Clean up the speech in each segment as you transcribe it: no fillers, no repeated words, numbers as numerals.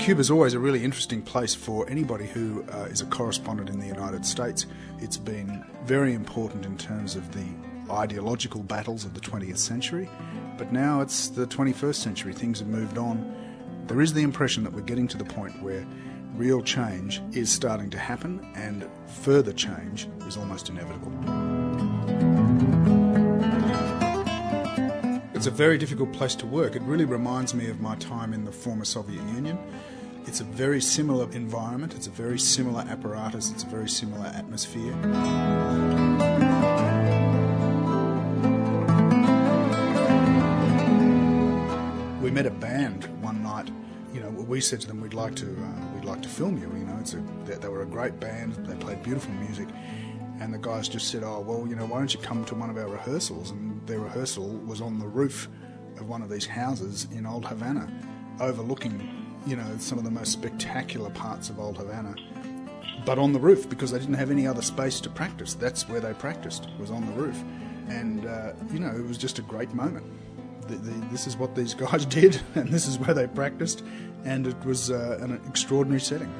Cuba's always a really interesting place for anybody who is a correspondent in the United States. It's been very important in terms of the ideological battles of the 20th century, but now it's the 21st century. Things have moved on. There is the impression that we're getting to the point where real change is starting to happen, and further change is almost inevitable. It's a very difficult place to work. It really reminds me of my time in the former Soviet Union. It's a very similar environment, it's a very similar apparatus, it's a very similar atmosphere. We met a band one night. We said to them, we'd like to film you. They were a great band. They played beautiful music, and the guys just said, "Oh, well, why don't you come to one of our rehearsals?" And their rehearsal was on the roof of one of these houses in Old Havana, overlooking, some of the most spectacular parts of Old Havana, but on the roof because they didn't have any other space to practice. That's where they practiced, was on the roof, and it was just a great moment. This is what these guys did, and this is where they practiced, and it was an extraordinary setting.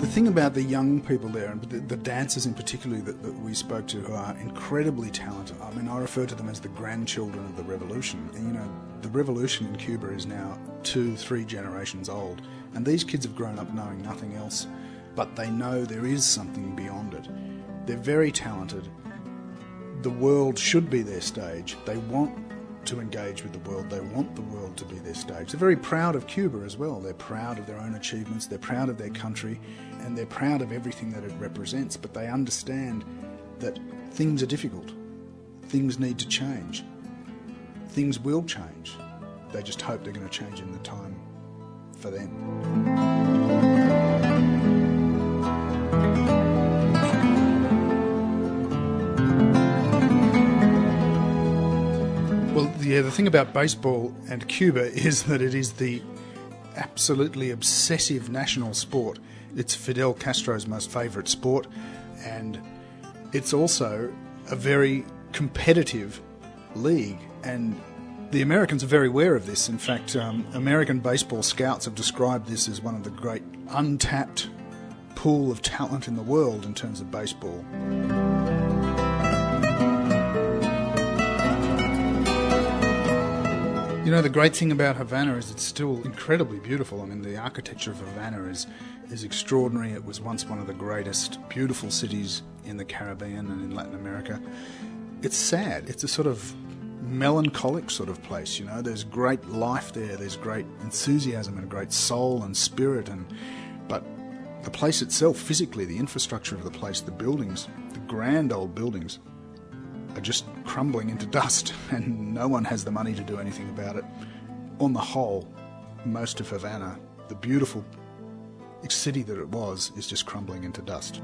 The thing about the young people there, and the dancers in particular that we spoke to, who are incredibly talented, I refer to them as the grandchildren of the revolution. And, the revolution in Cuba is now 2-3 generations old, and these kids have grown up knowing nothing else, but they know there is something beyond it. They're very talented. The world should be their stage. They want to engage with the world. They want the world to be their stage. They're very proud of Cuba as well. They're proud of their own achievements. They're proud of their country, and they're proud of everything that it represents. But they understand that things are difficult. Things need to change. Things will change. They just hope they're going to change in the time for them. The thing about baseball and Cuba is that it is the absolutely obsessive national sport. It's Fidel Castro's most favourite sport, and it's also a very competitive league, and the Americans are very aware of this. In fact, American baseball scouts have described this as one of the great untapped pool of talent in the world in terms of baseball. The great thing about Havana is it's still incredibly beautiful. The architecture of Havana is extraordinary. It was once one of the greatest beautiful cities in the Caribbean and in Latin America. It's sad. It's a sort of melancholic sort of place, There's great life there. There's great enthusiasm and great soul and spirit. But the place itself, physically, the infrastructure of the place, the buildings, the grand old buildings, are just crumbling into dust, and no one has the money to do anything about it. On the whole, most of Havana, the beautiful city that it was, is just crumbling into dust.